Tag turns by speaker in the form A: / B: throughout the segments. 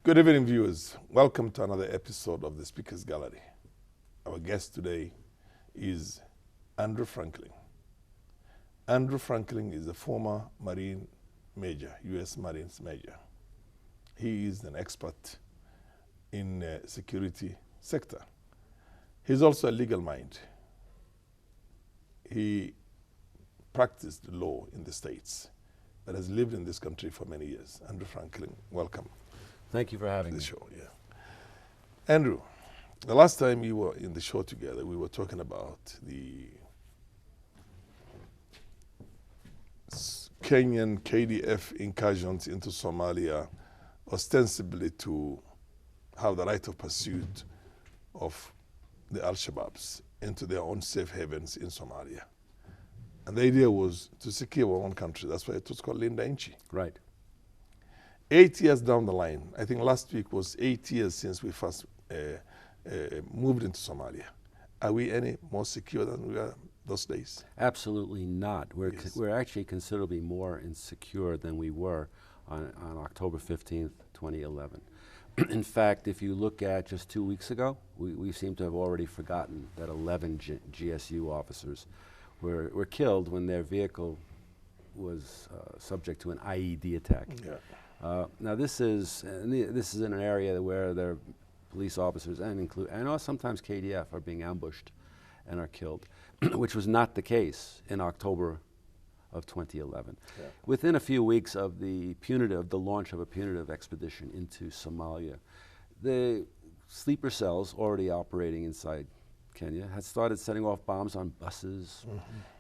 A: Good evening, viewers. Welcome to another episode of the Speaker's Gallery. Our guest today is Andrew Franklin. Andrew Franklin is a former Marine Major, U.S. Marines Major. He is an expert in security sector. He's also a legal mind. He practiced law in the States, but has lived in this country for many years. Andrew Franklin, welcome.
B: Thank you for having me.
A: The show, yeah. Andrew, the last time you were in the show together, we were talking about the Kenyan KDF incursions into Somalia, ostensibly to have the right of pursuit of the Al-Shabaabs into their own safe havens in Somalia. And the idea was to secure our own country. That's why it was called Linda Inchi.
B: Right.
A: 8 years down the line, I think last week was 8 years since we first moved into Somalia. Are we any more secure than we were those days?
B: Absolutely not.
A: Yes.
B: We're actually considerably more insecure than we were on October 15th, 2011. In fact, if you look at just 2 weeks ago, we seem to have already forgotten that 11 GSU officers were killed when their vehicle was subject to an IED attack.
A: Yeah.
B: Now this is in an area where there are police officers and also sometimes KDF are being ambushed and are killed, which was not the case in October of 2011.
A: Yeah.
B: Within a few weeks of the launch of a punitive expedition into Somalia, the sleeper cells already operating inside Kenya had started setting off bombs on buses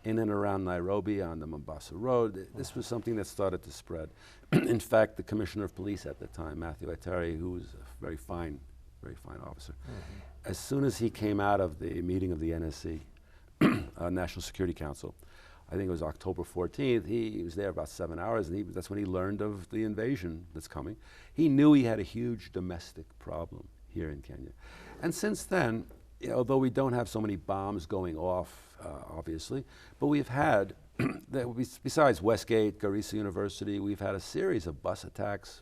B: in and around Nairobi on the Mombasa Road. This was something that started to spread. In fact, the Commissioner of Police at the time, Matthew Atari, who was a very fine officer, as soon as he came out of the meeting of the NSC, National Security Council, I think it was October 14th, he was there about 7 hours, and that's when he learned of the invasion that's coming. He knew he had a huge domestic problem here in Kenya. And since then, although we don't have so many bombs going off, obviously, but we've had, besides Westgate, Garissa University, we've had a series of bus attacks,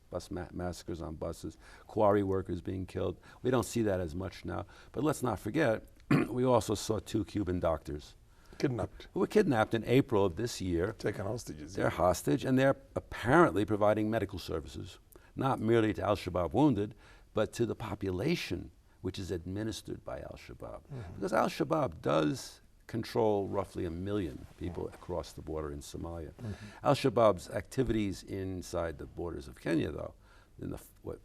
B: massacres on buses, quarry workers being killed. We don't see that as much now. But let's not forget, we also saw 2 Cuban doctors
A: Kidnapped.
B: who were kidnapped in April of this year.
A: Taken hostages.
B: They're hostage, and they're apparently providing medical services, not merely to Al-Shabaab wounded, but to the population which is administered by Al-Shabaab. Because Al-Shabaab does control roughly 1 million people across the border in Somalia. Al-Shabaab's activities inside the borders of Kenya, though, in what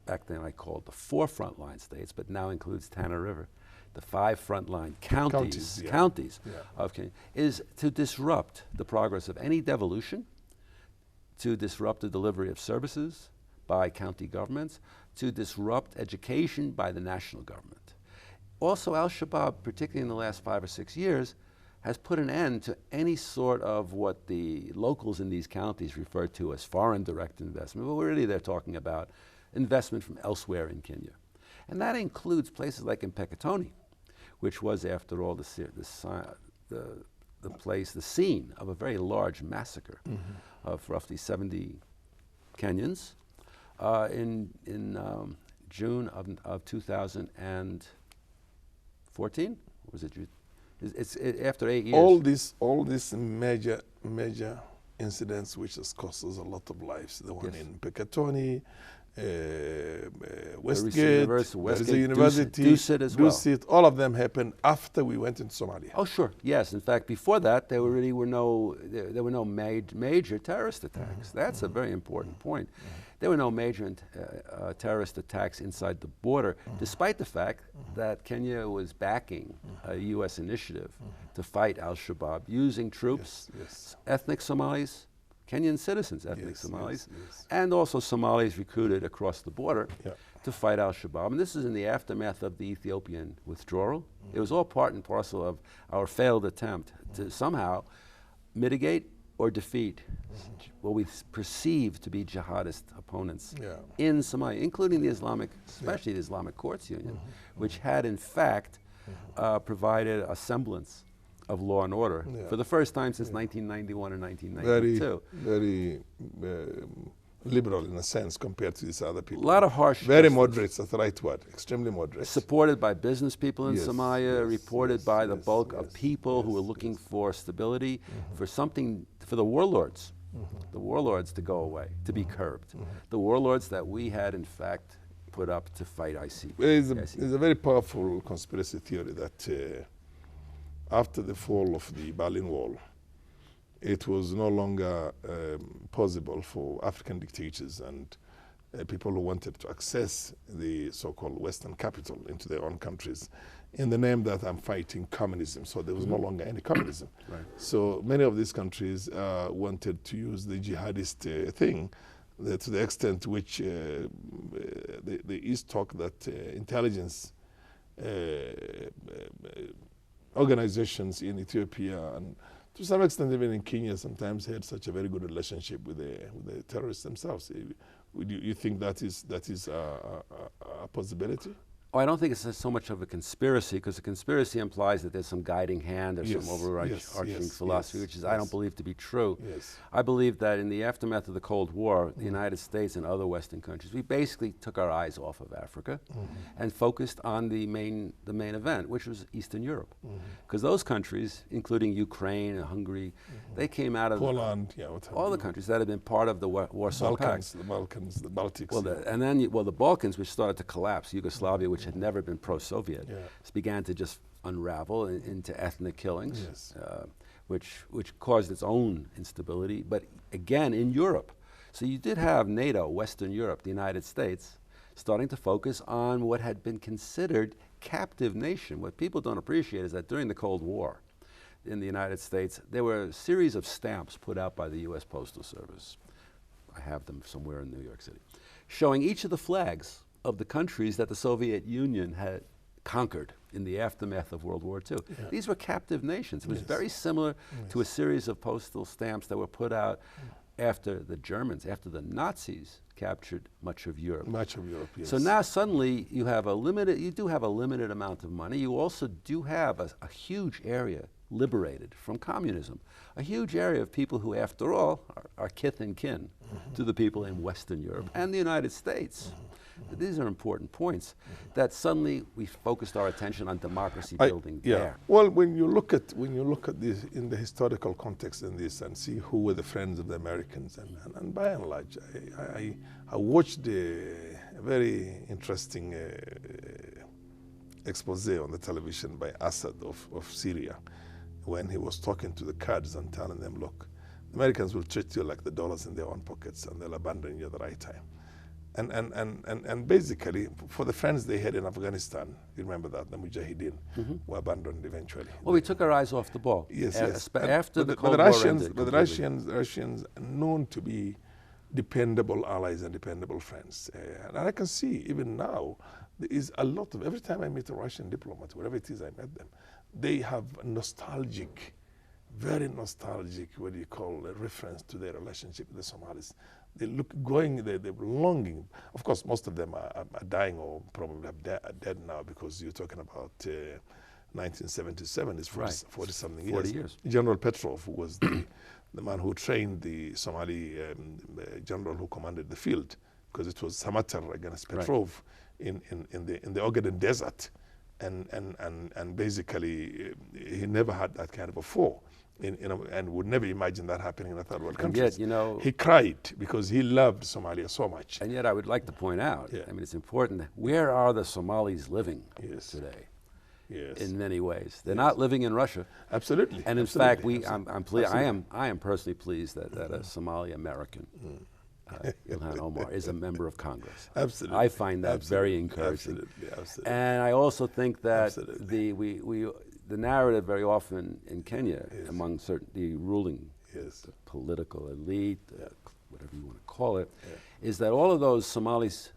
B: back then I called the 4 frontline states, but now includes Tana River, the 5 frontline counties of Kenya, is to disrupt the progress of any devolution, to disrupt the delivery of services by county governments, to disrupt education by the national government. Also, Al-Shabaab, particularly in the last 5 or 6 years, has put an end to any sort of what the locals in these counties refer to as foreign direct investment. But really they're talking about investment from elsewhere in Kenya. And that includes places like Mpeketoni, which was, after all, the scene of a very large massacre of roughly 70 Kenyans in June of 2014. Was it? It's after 8 years.
A: All these major incidents which has cost us a lot of lives. The one in Pekatoni, Westgate, Garissa University,
B: Dusit as well.
A: Dusit, all of them happened after we went into Somalia.
B: Oh, sure. Yes. In fact, before that, there were no major terrorist attacks. That's a very important point. There were no major terrorist attacks inside the border, despite the fact that Kenya was backing a U.S. initiative to fight Al-Shabaab using troops, ethnic Somalis, Kenyan citizens, ethnic Somalis, and also Somalis recruited across the border to fight Al-Shabaab. And this is in the aftermath of the Ethiopian withdrawal. It was all part and parcel of our failed attempt to somehow mitigate or defeat what we perceive to be jihadist opponents in Somalia, including the Islamic, especially the Islamic Courts Union, which had in fact provided a semblance of law and order for the first time since 1991 or 1992.
A: Very liberal in a sense compared to these other
B: A
A: people.
B: lot of harsh
A: Very
B: justice.
A: moderate, that's the right word, extremely moderate.
B: Supported by business people in
A: Yes,
B: Somalia,
A: yes,
B: reported
A: yes,
B: by the
A: yes,
B: bulk of
A: yes,
B: people who
A: yes,
B: were looking
A: yes.
B: for stability, for something, for the warlords to go away, to be curbed. The warlords that we had, in fact, put up to fight IC.
A: There's
B: IC.
A: a very powerful conspiracy theory that after the fall of the Berlin Wall, it was no longer possible for African dictators and people who wanted to access the so-called Western capital into their own countries in the name that I'm fighting communism. So there was no longer any communism.
B: Right.
A: So many of these countries wanted to use the jihadist thing to the extent which the East talk that intelligence organizations in Ethiopia and to some extent even in Kenya sometimes had such a very good relationship with the terrorists themselves. Would you think that is a possibility?
B: Oh, I don't think it's so much of a conspiracy, because a conspiracy implies that there's some guiding hand or
A: Yes,
B: some overarching
A: yes,
B: philosophy,
A: yes,
B: which is I don't
A: yes.
B: believe to be true.
A: Yes.
B: I believe that in the aftermath of the Cold War, the United States and other Western countries, we basically took our eyes off of Africa and focused on the main event, which was Eastern Europe. Because those countries, including Ukraine and Hungary, they came out of
A: Poland, yeah, what have
B: all the
A: you.
B: countries that had been part of the Warsaw Pact.
A: The Balkans, the Baltics.
B: Well, and then the Balkans, which started to collapse, Yugoslavia, which had never been pro-Soviet,
A: Yeah.
B: began to just unravel into ethnic killings,
A: Yes.
B: which caused its own instability. But again, in Europe, so you did have NATO, Western Europe, the United States, starting to focus on what had been considered captive nation. What people don't appreciate is that during the Cold War, in the United States, there were a series of stamps put out by the U.S. Postal Service. I have them somewhere in New York City, showing each of the flags of the countries that the Soviet Union had conquered in the aftermath of World War II.
A: Yeah.
B: These were captive nations. It was
A: Yes.
B: very similar to a
A: Yes.
B: series of postal stamps that were put out after the Germans, after the Nazis captured much of Europe.
A: Much of Europe, yes.
B: So now suddenly you have you do have a limited amount of money. You also do have a huge area liberated from communism, a huge area of people who, after all, are kith and kin to the people in Western Europe and the United States. These are important points that suddenly we focused our attention on democracy building there.
A: Well, when you look at this in the historical context in this and see who were the friends of the Americans, and by and large, I watched a very interesting expose on the television by Assad of Syria when he was talking to the Kurds and telling them, look, the Americans will treat you like the dollars in their own pockets and they'll abandon you at the right time. And basically, for the friends they had in Afghanistan, you remember that, the Mujahideen were abandoned eventually.
B: Well, we took our eyes off the ball.
A: Yes,
B: A-
A: yes.
B: After the
A: but
B: Cold
A: the
B: War
A: Russians,
B: ended
A: but the
B: completely.
A: Russians are known to be dependable allies and dependable friends. And I can see even now, there is a lot of, every time I meet a Russian diplomat, wherever it is I met them, they have nostalgic, very nostalgic, what do you call, a reference to their relationship with the Somalis. They look they're longing. Of course, most of them are dying or probably are dead now, because you're talking about 1977, is 40-something years.
B: 40 years.
A: General Petrov, who was the man who trained the Somali general who commanded the field, because it was Samatar against Petrov in the Ogaden Desert. And basically, he never had that kind of a fall. And would never imagine that happening in a third world country.
B: Yet, you know,
A: he cried because he loved Somalia so much.
B: and yet I would like to point out,
A: Yeah.
B: I mean, it's important, where are the Somalis living
A: Yes.
B: today?
A: Yes,
B: In many ways. They're not living in Russia.
A: absolutely.
B: And in
A: absolutely,
B: fact,
A: absolutely.
B: I am personally pleased that a Somali American, Ilhan Omar, is a member of Congress.
A: Absolutely.
B: I find that very
A: Absolutely.
B: encouraging.
A: Absolutely.
B: And I also think that
A: Absolutely.
B: the narrative very often in Kenya,
A: Yes.
B: among the ruling
A: Yes.
B: political elite, whatever you want to call it, is that all of those Somalis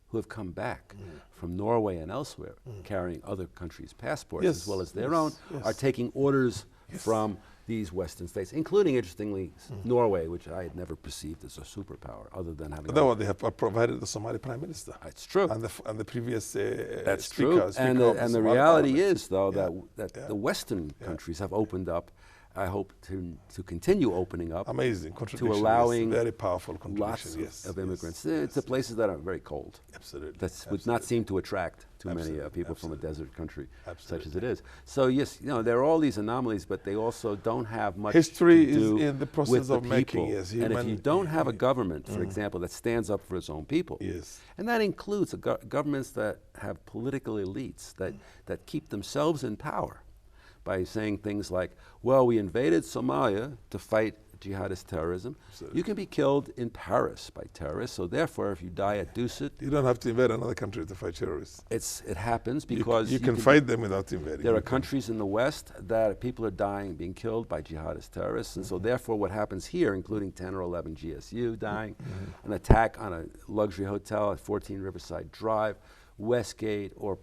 B: who have come back from Norway and elsewhere, carrying other countries' passports
A: Yes,
B: as well as their
A: yes,
B: own,
A: yes.
B: are taking orders from these Western states, including, interestingly, Norway, which I had never perceived as a superpower, other than having.
A: That's what they have provided the Somali Prime Minister.
B: It's true.
A: And the previous
B: That's
A: speaker,
B: true.
A: speaker
B: And
A: of
B: the
A: Somali
B: reality
A: Parliament.
B: is, though,
A: Yeah.
B: that the Western countries have opened up I hope to continue opening up
A: Amazing contribution.
B: allowing
A: yes. Very powerful contribution.
B: lots
A: yes.
B: of immigrants
A: yes,
B: to places that are very cold.
A: Absolutely.
B: That would not seem to attract too many
A: Absolutely,
B: people from a
A: absolutely.
B: desert country such as
A: Absolutely.
B: it is. So yes, there are all these anomalies, but they also don't have much
A: History
B: to
A: is
B: do
A: in the process
B: with the
A: of making,
B: people.
A: yes,
B: And if
A: human-
B: you don't have a government, for example, that stands up for its own people,
A: Yes.
B: and that includes governments that have political elites that keep themselves in power by saying things like, well, we invaded Somalia to fight jihadist terrorism.
A: Absolutely.
B: You can be killed in Paris by terrorists, so therefore if you die at Dusit,
A: You don't have to invade another country to fight terrorists.
B: it happens
A: You c-
B: because
A: you can
B: be-
A: fight them without invading.
B: there
A: You
B: are
A: can-
B: countries in the West that people are dying, being killed by jihadist terrorists, and so therefore what happens here, including 10 or 11 GSU dying, an attack on a luxury hotel at 14 Riverside Drive, Westgate, or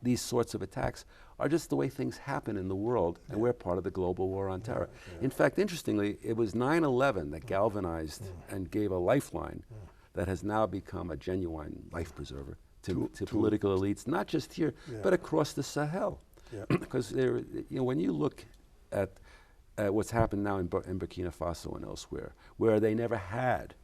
B: these sorts of attacks are just the way things happen in the world, and we're part of the global war on terror. In fact, interestingly, it was 9/11 that galvanized and gave a lifeline that has now become a genuine life preserver to political elites, not just here, but across the Sahel.
A: Yeah.
B: Because when you look at what's happened now in Burkina Faso and elsewhere, where they never had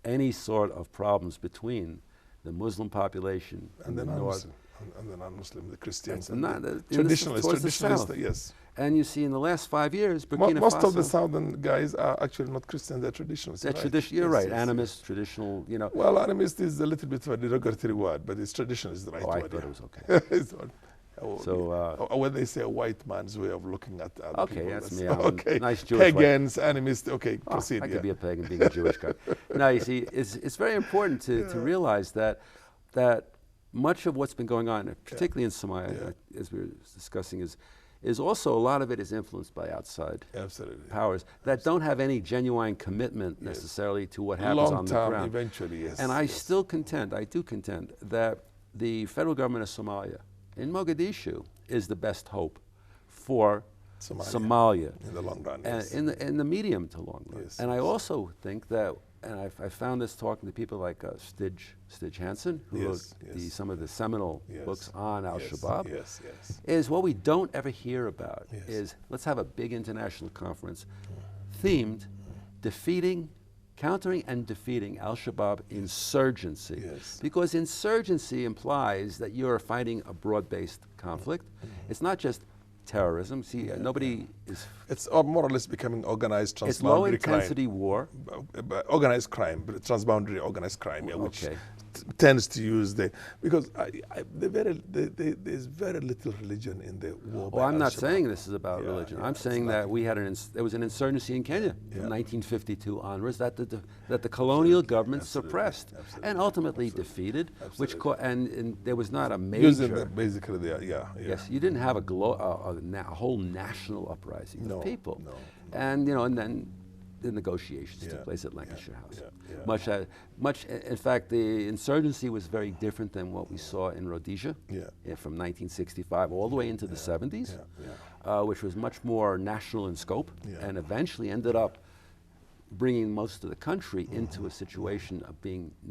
B: any sort of problems between the Muslim population
A: and
B: in
A: the
B: the north,
A: non-Muslim, and the non-Muslim, the Christians,
B: and
A: and the
B: traditionalists,
A: traditionalists, yes.
B: and you see in the last 5 years, Burkina
A: Most
B: Faso,
A: of the southern guys are actually not Christians; they're traditionalists.
B: you're
A: Yes,
B: right,
A: yes,
B: animist, traditional,
A: Well, animist is a little bit of a derogatory word, but it's traditional is the right
B: Oh, I
A: word.
B: thought
A: yeah.
B: it was okay.
A: It's what-
B: So,
A: when they say a white man's way of looking at other
B: Okay,
A: people,
B: that's
A: that's
B: me. I'm a
A: okay.
B: nice Jewish white-
A: Pagans, animists. Okay,
B: Oh,
A: proceed.
B: I
A: yeah.
B: could be a pagan being a Jewish guy. No, you see, it's very important to realize that much of what's been going on, particularly in Somalia, as we were discussing, is also a lot of it is influenced by outside
A: Absolutely.
B: powers that don't have any genuine commitment necessarily to what happens
A: Long
B: on the
A: term,
B: ground.
A: eventually, yes.
B: And I
A: yes.
B: still contend, I do contend, that the federal government of Somalia in Mogadishu is the best hope for Somalia
A: in the long run.
B: and
A: Yes.
B: in the medium to long run.
A: Yes,
B: And I
A: yes.
B: also think that, and I found this talking to people like Stij Hansen, who
A: Yes,
B: wrote
A: yes.
B: some of the seminal
A: Yes.
B: books on Al-Shabaab,
A: Yes, yes.
B: is what we don't ever hear about
A: Yes.
B: is let's have a big international conference themed countering and defeating Al-Shabaab insurgency.
A: Yes.
B: Because insurgency implies that you're fighting a broad-based conflict. It's not just terrorism. See, nobody is...
A: It's more or less becoming organized
B: It's
A: transboundary
B: low-intensity war.
A: organized crime, but transboundary organized crime, yeah, which
B: Okay.
A: tends to use because there's very little religion in the war.
B: Well,
A: by
B: I'm not
A: Al-Shabaab.
B: saying this is about
A: Yeah,
B: religion.
A: yeah,
B: I'm
A: it's
B: saying
A: not.
B: that we had there was an insurgency in Kenya
A: Yeah.
B: from 1952 onwards that the colonial government
A: absolutely,
B: suppressed
A: absolutely,
B: and ultimately
A: absolutely,
B: defeated,
A: absolutely.
B: and there was not a
A: Using
B: major.
A: basically yeah.
B: Yes, you didn't have a whole national uprising
A: No,
B: of people,
A: no,
B: and and then the negotiations took
A: Yeah,
B: place at Lancashire House.
A: yeah.
B: Much. In fact, the insurgency was very different than what we saw in Rhodesia
A: Yeah.
B: from 1965 all the way into the 70s, which was much more national in scope,
A: Yeah.
B: and eventually ended up bringing most of the country into a situation of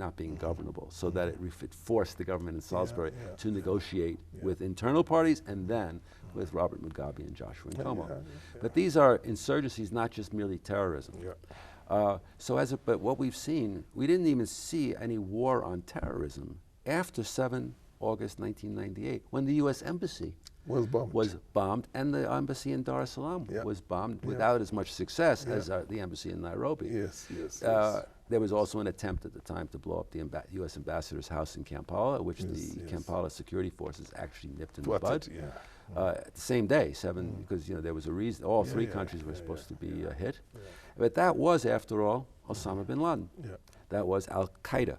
B: not being governable, so that it forced the government in Salisbury to negotiate with internal parties and then with Robert Mugabe and Joshua Nkomo. But these are insurgencies, not just merely terrorism.
A: Yeah.
B: But what we've seen, we didn't even see any war on terrorism after 7 August 1998, when the U.S. Embassy
A: Was bombed.
B: and the embassy in Dar es Salaam
A: Yeah.
B: was bombed
A: Yeah.
B: without as much success
A: Yeah.
B: as the embassy in Nairobi.
A: Yes, yes, yes.
B: There was also an attempt at the time to blow up the U.S. ambassador's house in Kampala, which
A: Yes,
B: the
A: yes.
B: Kampala security forces actually nipped in the
A: What
B: bud.
A: it, yeah.
B: At the same day, because there was a reason. All three countries were supposed to be hit, but that was, after all, Osama bin Laden.
A: Yeah.
B: That was Al Qaeda,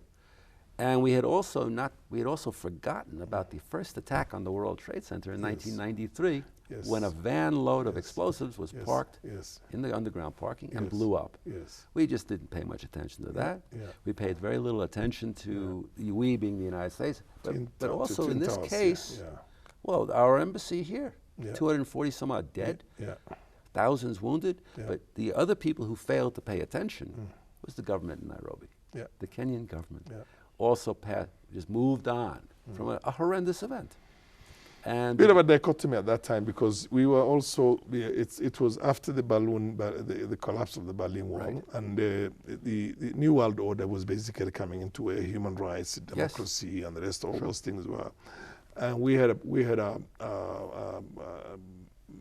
B: and we had also forgotten about the first attack on the World Trade Center in 1993,
A: Yes.
B: when a van load of explosives was
A: Yes.
B: parked
A: Yes.
B: in the underground parking and
A: Yes.
B: blew up.
A: Yes.
B: We just didn't pay much attention to that.
A: Yeah.
B: We paid very little attention to we being the United States, but
A: To
B: also in
A: Twin
B: this
A: Towers,
B: case.
A: Yeah.
B: Well, our embassy here,
A: Yeah.
B: 240 some odd dead,
A: Yeah.
B: thousands wounded,
A: Yeah.
B: but the other people who failed to pay attention was the government in Nairobi.
A: Yeah.
B: The Kenyan government
A: Yeah.
B: also just moved on from a horrendous event. And
A: Bit of a dichotomy at that time because we were also, it was after the the collapse of the Berlin Wall,
B: Right.
A: and the New World Order was basically coming into a human rights, democracy, and the rest of all those things were. And we had a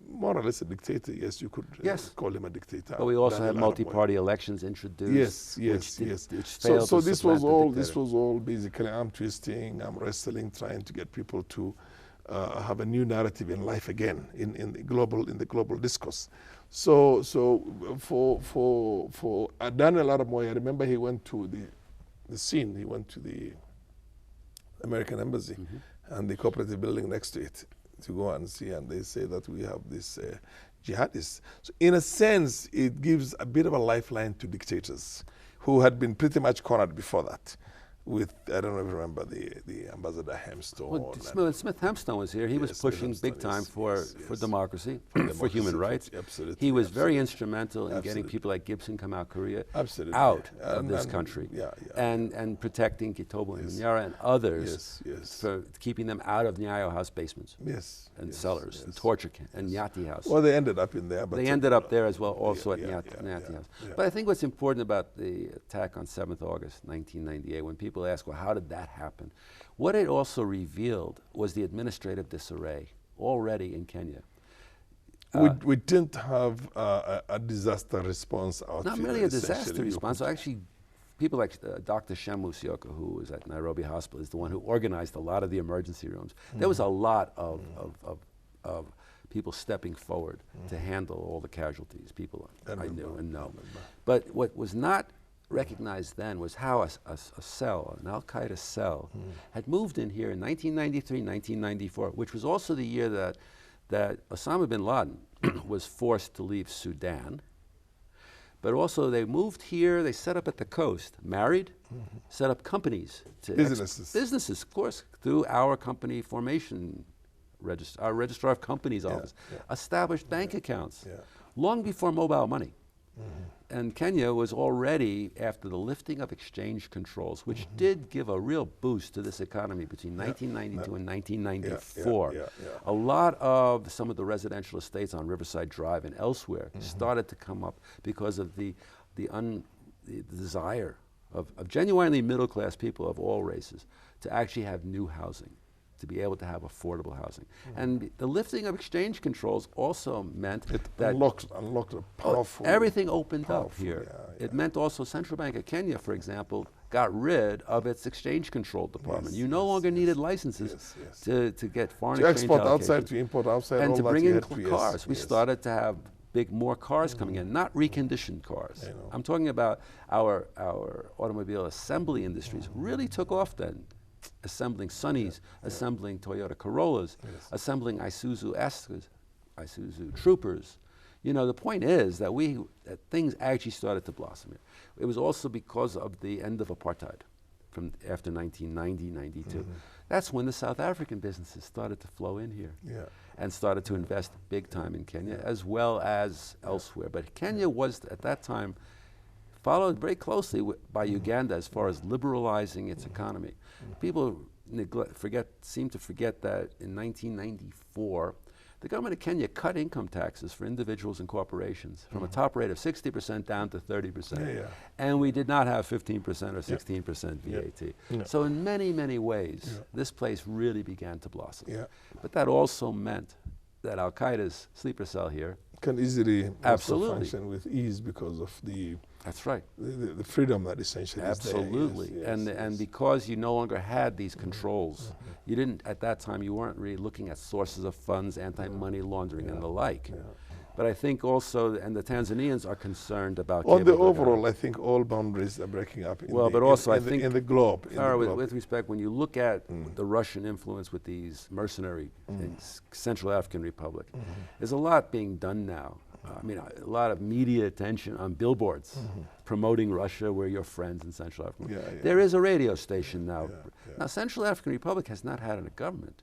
A: more or less a dictator. Yes, you could call him a dictator.
B: But we also had
A: Daniel Arap Moi.
B: multi-party elections introduced.
A: Yes.
B: Which
A: So
B: failed to
A: this
B: supplant
A: was
B: the
A: all.
B: dictator.
A: This was all basically arm twisting, arm wrestling, trying to get people to have a new narrative in life again in the global discourse. So for Daniel Arap Moi, I remember he went to the scene. He went to the American embassy and the cooperative building next to it to go and see, and they say that we have this jihadists. So in a sense, it gives a bit of a lifeline to dictators who had been pretty much cornered before that. With, I don't know if you remember the Ambassador Hempstone.
B: Well, Smith Hempstone was here. He was pushing big time for democracy, for human rights.
A: Absolutely.
B: He was very instrumental in getting people like Gibson Kamau Korea out of this country and protecting Kitobo and Minyara and others for keeping them out of Nyayo House basements and cellars and torture camps and Nyati House.
A: Well, they ended up in there. But
B: they ended up there as well, also at Nyati House. But I think what's important about the attack on 7th August 1998, when people ask, well, how did that happen? What it also revealed was the administrative disarray already in Kenya.
A: We didn't have a disaster response outfit.
B: Not really a disaster response. So actually, people like Dr. Shem Musyoka, who was at Nairobi Hospital, is the one who organized a lot of the emergency rooms. There was a lot of people stepping forward to handle all the casualties, people I knew and know. But what was not recognized then was how a cell, an Al-Qaeda cell, had moved in here in 1993, 1994, which was also the year that Osama bin Laden was forced to leave Sudan. But also they moved here, they set up at the coast, married, set up companies. Businesses, of course, through our company formation, our Registrar of Companies office, established bank accounts long before mobile money. And Kenya was already, after the lifting of exchange controls, which did give a real boost to this economy between 1992 and 1994. A lot of some of the residential estates on Riverside Drive and elsewhere started to come up because of the desire of genuinely middle-class people of all races to actually have new housing, to be able to have affordable housing. And the lifting of exchange controls also meant that
A: unlocked a powerful...
B: everything opened up here. It meant also Central Bank of Kenya, for example, got rid of its exchange control department. You no longer needed licenses to get foreign exchange
A: export outside, to import outside,
B: and
A: all
B: to
A: that
B: bring
A: you
B: in
A: had
B: cars. We started to have more cars coming in, not reconditioned cars. I'm talking about our automobile assembly industries really took off then. Assembling Sunnies, assembling Toyota Corollas, assembling Isuzu Astras, Isuzu Troopers. You know, the point is that that things actually started to blossom here. It was also because of the end of apartheid from after 1990, 92. That's when the South African businesses started to flow in here and started to invest big time in Kenya as well as elsewhere. But Kenya was, at that time, followed very closely by Uganda as far as liberalizing its economy. People seem to forget that in 1994, the government of Kenya cut income taxes for individuals and corporations from a top rate of 60% down to 30%. And we did not have 15% or 16% VAT. So in many, many ways, this place really began to blossom. But that also meant that Al-Qaeda's sleeper cell here
A: can easily function with ease because of the the freedom that essentially is there.
B: And because you no longer had these controls, you didn't, at that time, you weren't really looking at sources of funds, anti-money laundering and the like. But I think also, and the Tanzanians are concerned about...
A: On the overall, I think all boundaries are breaking up in the globe.
B: With respect, when you look at the Russian influence with these mercenary Central African Republic, there's a lot being done now. I mean, a lot of media attention on billboards promoting Russia, we're your friends in Central Africa. There is a radio station now. Now, Central African Republic has not had a government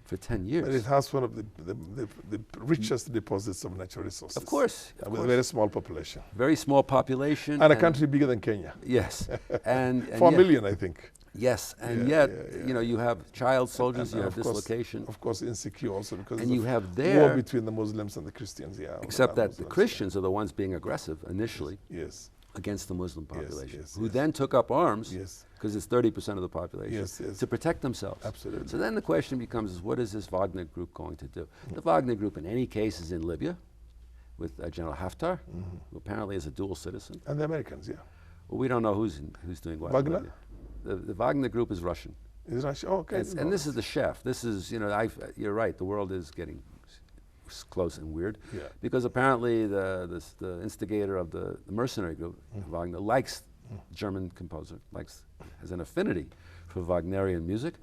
B: for 10 years.
A: But it has one of the richest deposits of natural resources.
B: Of course.
A: With a very small population.
B: Very small population.
A: And a country bigger than Kenya.
B: Yes. and
A: 4 million, I think.
B: Yes, and
A: Yeah,
B: yet,
A: yeah,
B: you know, you have child soldiers, you have
A: of course,
B: dislocation,
A: of course, insecure also because
B: and
A: of
B: you have
A: war
B: there,
A: between the Muslims and the Christians. Yeah, or
B: except that the
A: non-Muslims,
B: Christians are the ones being aggressive initially
A: Yes,
B: against the Muslim
A: Yes,
B: population,
A: yes,
B: who
A: yes.
B: then took up arms,
A: Yes.
B: because it's 30% of the population,
A: Yes, yes.
B: to protect themselves.
A: Absolutely.
B: So then the question becomes, is what is this Wagner group going to do? The Wagner group, in any case, is in Libya with General Haftar, who apparently is a dual citizen.
A: and the Americans. Yeah,
B: Well, we don't know who's doing what. in
A: Wagner?
B: Libya. The Wagner group is Russian.
A: is Russia? Oh, okay.
B: And this is the chef. This is, you know, you're right, the world is getting close and weird.
A: Yeah.
B: Because apparently the instigator of the mercenary group, Wagner, likes German composer, has an affinity for Wagnerian music,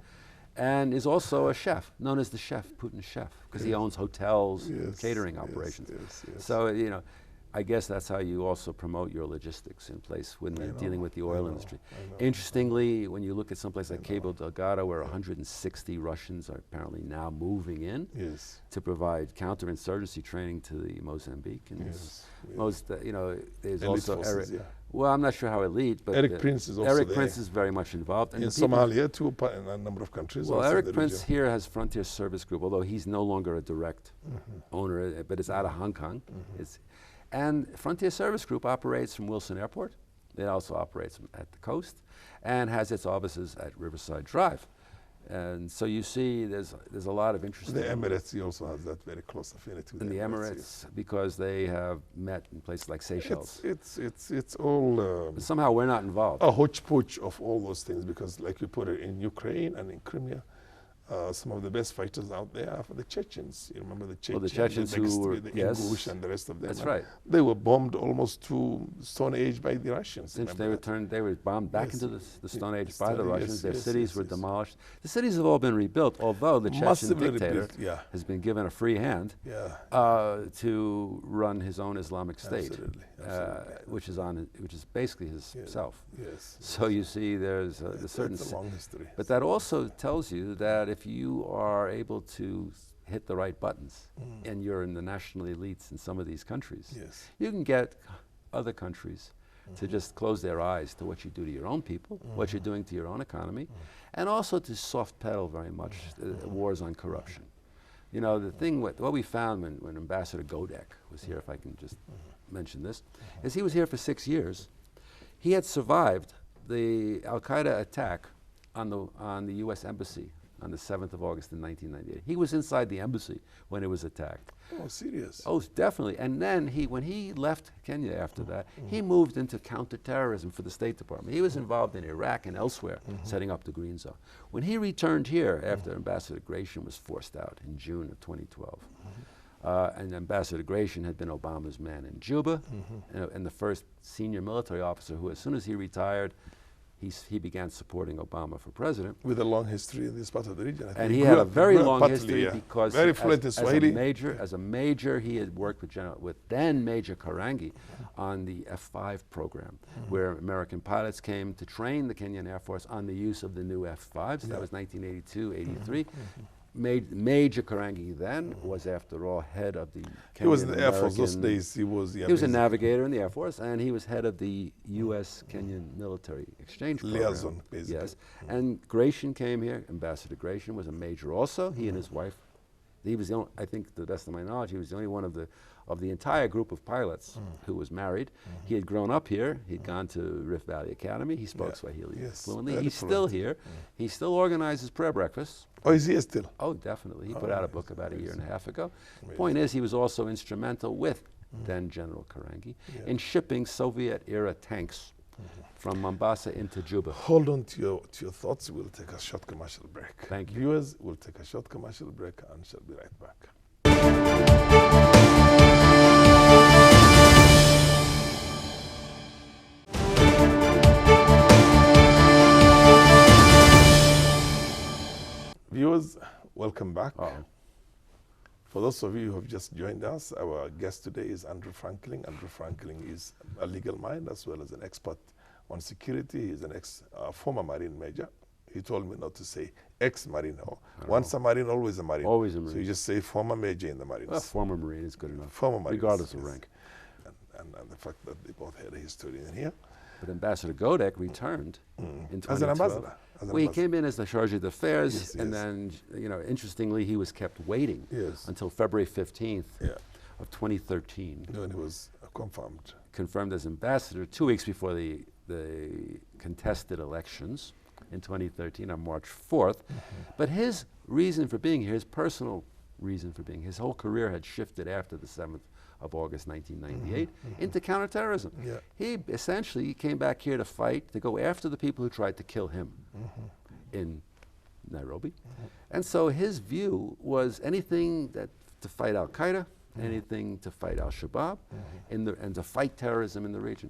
B: and is also a chef, known as the chef, Putin's chef, because he owns hotels,
A: Yes,
B: catering
A: yes,
B: operations.
A: yes.
B: So, you know, I guess that's how you also promote your logistics in place when you're dealing with the oil industry. Interestingly, when you look at someplace like Cabo Delgado, where 160 Russians are apparently now moving in
A: Yes.
B: to provide counterinsurgency training to the Mozambique, and
A: Yes, yes.
B: most, you know, there's
A: Elite
B: also
A: forces, yeah.
B: well, I'm not sure how elite, but
A: Eric Prince is also
B: Eric
A: there.
B: Prince is very much involved. And
A: In
B: the people-
A: Somalia, too, in a number of countries.
B: well,
A: also in
B: Eric
A: the
B: Prince
A: region.
B: here has Frontier Service Group, although he's no longer a direct owner, but it's out of Hong Kong. And Frontier Service Group operates from Wilson Airport. It also operates at the coast and has its offices at Riverside Drive. And so you see there's a lot of interest
A: The Emirates he also has that very close affinity with
B: in the Emirates
A: yes.
B: because they have met in places like Seychelles.
A: It's all
B: But somehow we're not involved.
A: a hodgepodge of all those things because, like you put it, in Ukraine and in Crimea, some of the best fighters out there are for the Chechens. You remember the Chechens?
B: the Chechens who were-
A: the
B: yes.
A: Ingush and the rest of them.
B: That's
A: and
B: right.
A: They were bombed almost to Stone Age by the Russians.
B: Since
A: remember
B: they
A: that?
B: returned, they were bombed back
A: Yes.
B: into the Stone Age
A: Stone
B: by the
A: Age,
B: Russians.
A: yes,
B: Their
A: yes,
B: cities
A: yes,
B: were
A: yes.
B: demolished. The cities have all been rebuilt, although the Chechen
A: Massively
B: dictator
A: rebuilt, yeah.
B: has been given a free hand
A: Yeah.
B: to run his own Islamic State,
A: Absolutely, absolutely.
B: which is basically himself.
A: Yes.
B: So you see, there's a certain.
A: It's a long history.
B: But that also tells you that if you are able to hit the right buttons and you're in the national elites in some of these countries,
A: Yes.
B: you can get other countries to just close their eyes to what you do to your own people, what you're doing to your own economy, and also to soft pedal very much wars on corruption. You know, the thing what we found when Ambassador Godek was here, if I can just mention this, is he was here for 6 years. He had survived the Al-Qaeda attack on the U.S. Embassy on the 7th of August in 1998. He was inside the embassy when it was attacked.
A: Oh, serious?
B: Oh, definitely. And then when he left Kenya after that, he moved into counterterrorism for the State Department. He was involved in Iraq and elsewhere, setting up the Green Zone. When he returned here after Ambassador Gratian was forced out in June of 2012, and Ambassador Gratian had been Obama's man in Juba, and the first senior military officer who, as soon as he retired, he began supporting Obama for president.
A: With a long history in this part of the region. I think
B: And he
A: grew
B: had a
A: up-
B: very
A: grew up
B: long
A: partly,
B: history
A: yeah.
B: because
A: very fluent in Swahili.
B: as a major, he had worked with then Major Karangi on the F-5 program, where American pilots came to train the Kenyan Air Force on the use of the new F-5s. That was 1982, 83. Major Karangi then was, after all, head of the Kenyan
A: He was in the Air Force those
B: American-
A: days. He was, yeah,
B: He was a
A: basic
B: navigator in the Air Force, and he was head of the U.S.-Kenyan military exchange program.
A: liaison, basically.
B: Yes, and Gratian came here. Ambassador Gratian was a major also. He and his wife. He was the only, I think, to the best of my knowledge, he was the only one of the entire group of pilots who was married. He had grown up here. He'd gone to Rift Valley Academy. He spoke
A: Yeah.
B: Swahili
A: Yes,
B: fluently.
A: very
B: He's still
A: fluent.
B: here. He still organizes prayer breakfasts.
A: Oh, is he here still?
B: Oh, definitely. He put out a book about a year and a half ago.
A: Amazing.
B: Point is, he was also instrumental with then General Karangi in shipping Soviet-era tanks from Mombasa into Juba.
A: Hold on to your thoughts. We'll take a short commercial break.
B: Thank you.
A: Viewers, we'll take a short commercial break and shall be right back. Viewers, welcome back.
B: Uh-oh.
A: For those of you who have just joined us, our guest today is Andrew Franklin. Andrew Franklin is a legal mind as well as an expert on security. He's an former Marine major. He told me not to say ex-Marine. Once a Marine, always a Marine.
B: Always a
A: So
B: Marine.
A: you just say former major in the Marines.
B: Well, former Marine is good enough,
A: Former Marines,
B: regardless of
A: yes.
B: rank.
A: And the fact that they both had a history in here.
B: But Ambassador Godek returned in 2012.
A: As an ambassador. As an
B: Well, he
A: ambassador.
B: came in as the charge d'affaires,
A: Yes,
B: and
A: yes.
B: then, you know, interestingly, he was kept waiting
A: Yes.
B: until February 15th
A: Yeah.
B: of 2013,
A: When he was confirmed.
B: confirmed as ambassador 2 weeks before the contested elections in 2013 on March 4th. But his reason for being here, his personal reason for being, his whole career had shifted after the 7th of August 1998 into counterterrorism.
A: Yeah.
B: He essentially came back here to fight, to go after the people who tried to kill him in Nairobi. And so his view was anything that to fight Al-Qaeda, anything to fight Al-Shabaab, and to fight terrorism in the region.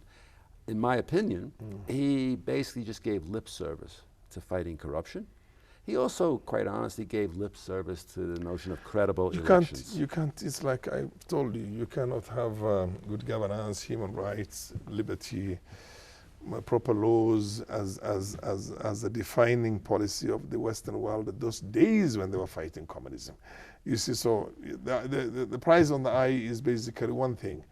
B: In my opinion, he basically just gave lip service to fighting corruption. He also, quite honestly, gave lip service to the notion of credible elections.
A: You can't, it's like I told you, you cannot have good governance, human rights, liberty, proper laws as a defining policy of the Western world at those days when they were fighting communism. You see, so the price on the eye is basically one thing.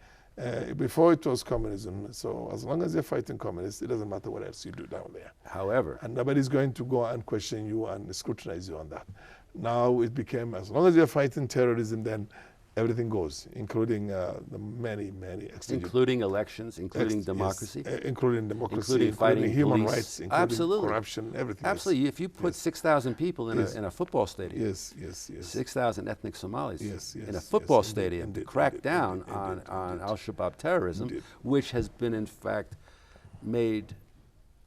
A: Before it was communism, so as long as you're fighting communists, it doesn't matter what else you do down there.
B: However,
A: And nobody's going to go and question you and scrutinize you on that. Now it became, as long as you're fighting terrorism, then everything goes, including the many exchanges.
B: including elections, including
A: Yes,
B: democracy.
A: including democracy,
B: including fighting
A: human
B: police.
A: rights, including
B: Absolutely.
A: corruption, everything.
B: Absolutely. If you put 6,000 people
A: Yes.
B: in a football stadium,
A: Yes,
B: 6,000 ethnic Somalis
A: Yes,
B: in a
A: yes,
B: football
A: yes,
B: stadium
A: indeed,
B: to crack
A: indeed,
B: down
A: indeed,
B: on
A: indeed.
B: Al-Shabaab terrorism,
A: Indeed.
B: which has been in fact made.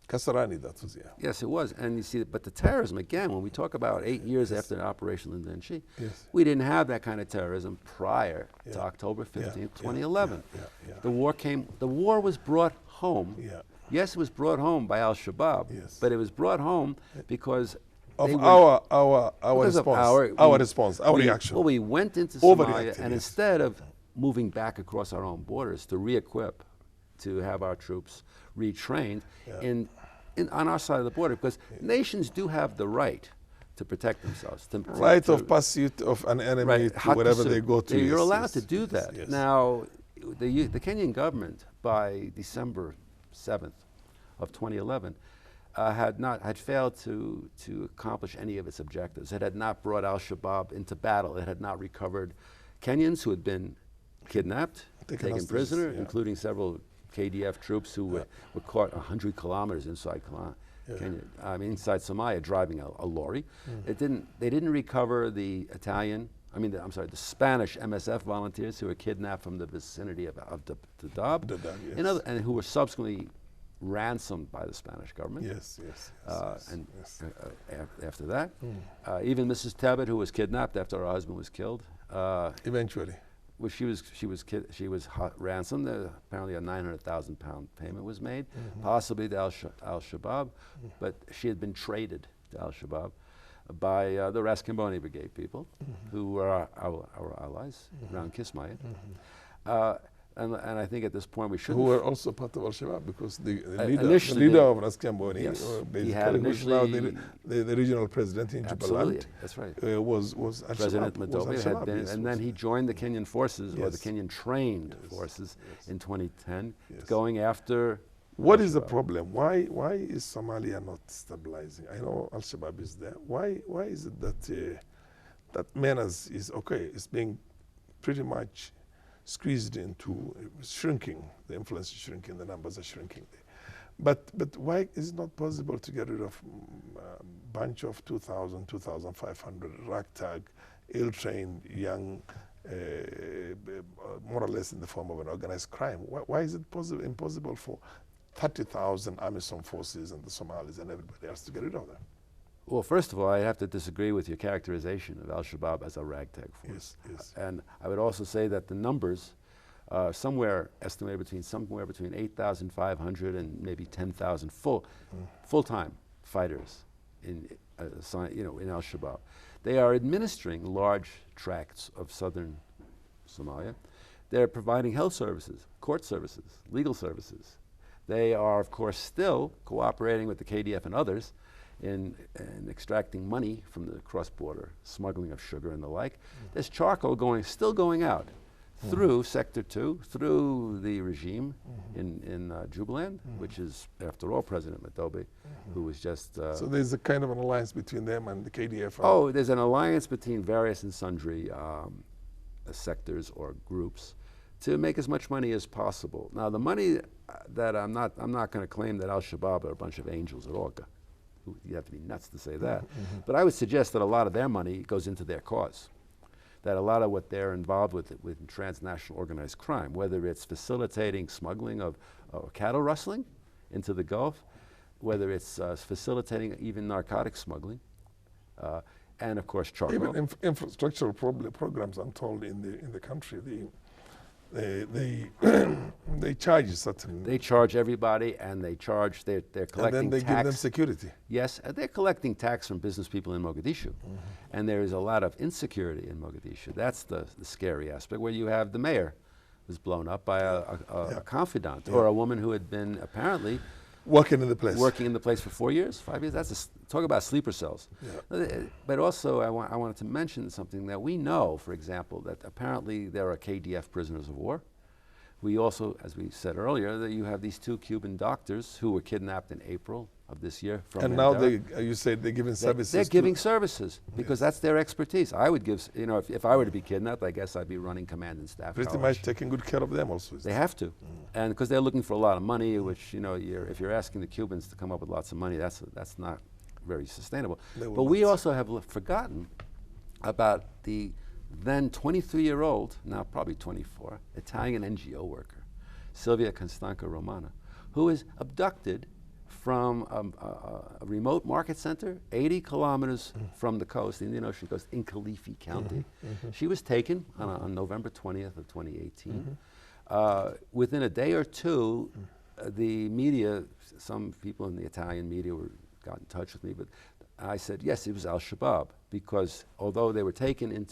A: Kasarani, that was, yeah.
B: Yes, it was. And you see, but the terrorism, again, when we talk about 8 years after Operation Lindenchi,
A: Yes.
B: we didn't have that kind of terrorism prior to
A: Yeah.
B: October 15th,
A: Yeah,
B: 2011.
A: yeah.
B: The war was brought home.
A: Yeah.
B: Yes, it was brought home by Al-Shabaab,
A: Yes.
B: but it was brought home because
A: Of
B: they were-
A: our
B: because of
A: response,
B: our
A: response, our
B: we-
A: reaction.
B: Well, we went into
A: Overreacted,
B: Somalia, and
A: yes.
B: instead of moving back across our own borders to re-equip, to have our troops retrained on our side of the border, because nations do have the right to protect themselves.
A: Right of pursuit of an enemy to
B: hot
A: wherever
B: pursuit.
A: they go to.
B: You're
A: yes,
B: allowed
A: yes,
B: to do
A: yes,
B: that.
A: yes.
B: Now, the Kenyan government, by December 7th of 2011, had failed to accomplish any of its objectives. It had not brought Al-Shabaab into battle. It had not recovered Kenyans who had been kidnapped, taken
A: hostages,
B: prisoner,
A: yeah.
B: including several KDF troops who were caught 100 kilometers inside Kenya, inside Somalia, driving a lorry. They didn't recover the the Spanish MSF volunteers who were kidnapped from the vicinity of Dadaab,
A: yes.
B: and who were subsequently ransomed by the Spanish government.
A: Yes.
B: After that, even Mrs. Tebet, who was kidnapped after her husband was killed,
A: Eventually.
B: well, she was ransomed. Apparently, a 900,000 pound payment was made, possibly to Al-Shabaab, but she had been traded to Al-Shabaab by the Raskamboni Brigade people, who were our allies around Kismayo. And I think at this point we shouldn't.
A: Who were also part of Al-Shabaab, because the
B: initially
A: leader
B: they-
A: of Raskamboni,
B: Yes.
A: basically,
B: He had
A: who is now
B: initially-
A: the regional president in
B: Absolutely,
A: Jubaland,
B: that's right.
A: was Al-Shabaab.
B: President
A: was
B: Madobe had
A: Al-Shabaab,
B: been,
A: yes,
B: and
A: was-
B: then he joined the Kenyan forces, or the
A: Yes.
B: Kenyan trained forces, in 2010,
A: Yes.
B: going after.
A: What is the
B: Al-Shabaab.
A: problem? Why is Somalia not stabilizing? I know Al-Shabaab is there. Why is it that that menace is okay? It's being pretty much squeezed into shrinking. The influence is shrinking. The numbers are shrinking. But why is it not possible to get rid of a bunch of 2,000, 2,500 ragtag, ill-trained young, more or less in the form of an organized crime? Why is it impossible for 30,000 AMISOM forces and the Somalis and everybody else to get rid of them?
B: Well, first of all, I have to disagree with your characterization of Al-Shabaab as a ragtag force.
A: Yes.
B: And I would also say that the numbers, estimated between 8,500 and maybe 10,000 full-time fighters in Al-Shabaab. They are administering large tracts of southern Somalia. They're providing health services, court services, legal services. They are, of course, still cooperating with the KDF and others in extracting money from the cross-border smuggling of sugar and the like. There's charcoal still going out through Sector 2, through the regime in Jubaland, which is, after all, President Madobe, who was just...
A: So there's a kind of an alliance between them and the KDF?
B: Oh, there's an alliance between various and sundry sectors or groups to make as much money as possible. Now, the money that I'm not going to claim that Al-Shabaab are a bunch of angels at all. You have to be nuts to say that. But I would suggest that a lot of their money goes into their cause. That a lot of what they're involved with transnational organized crime, whether it's facilitating smuggling of cattle rustling into the Gulf, whether it's facilitating even narcotic smuggling, and of course charcoal.
A: Even infrastructural programs, I'm told, in the country, they charge certain.
B: They charge everybody, and they're collecting tax.
A: And then they give them security.
B: Yes, they're collecting tax from business people in Mogadishu, and there is a lot of insecurity in Mogadishu. That's the scary aspect, where you have the mayor was blown up by a confidant or a woman who had been apparently
A: working in the place
B: for 4 years, 5 years. Talk about sleeper cells.
A: Yeah.
B: But also, I wanted to mention something that we know, for example, that apparently there are KDF prisoners of war. We also, as we said earlier, that you have these 2 Cuban doctors who were kidnapped in April of this year from
A: And
B: Mandara.
A: now you said they're giving services.
B: They're giving services because that's their expertise. I would give, if I were to be kidnapped, I guess I'd be running command and staff.
A: Pretty much taking good care of them also.
B: They have to, and because they're looking for a lot of money, which if you're asking the Cubans to come up with lots of money, that's not very sustainable. But we also have forgotten about the then 23-year-old, now probably 24, Italian NGO worker, Silvia Constanca Romana, who was abducted from a remote market center, 80 kilometers from the coast, the Indian Ocean coast, in Kilifi County. She was taken on November 20th of 2018. Within a day or two, the media, some people in the Italian media got in touch with me, but I said, yes, it was Al-Shabaab, because although they were taken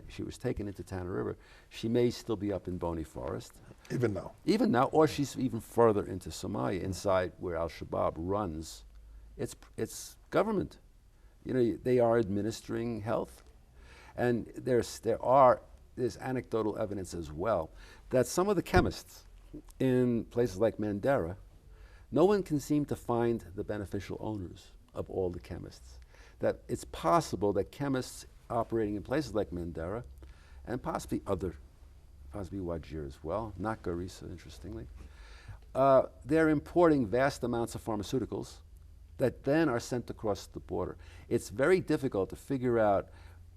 B: she was taken into Tana River, she may still be up in Bonny Forest.
A: Even now?
B: Even now, or she's even further into Somalia, inside where Al-Shabaab runs its government. They are administering health. And there's anecdotal evidence as well that some of the chemists in places like Mandara, no one can seem to find the beneficial owners of all the chemists. That it's possible that chemists operating in places like Mandara, and possibly Wajir as well, not Garissa, interestingly, they're importing vast amounts of pharmaceuticals that then are sent across the border. It's very difficult to figure out,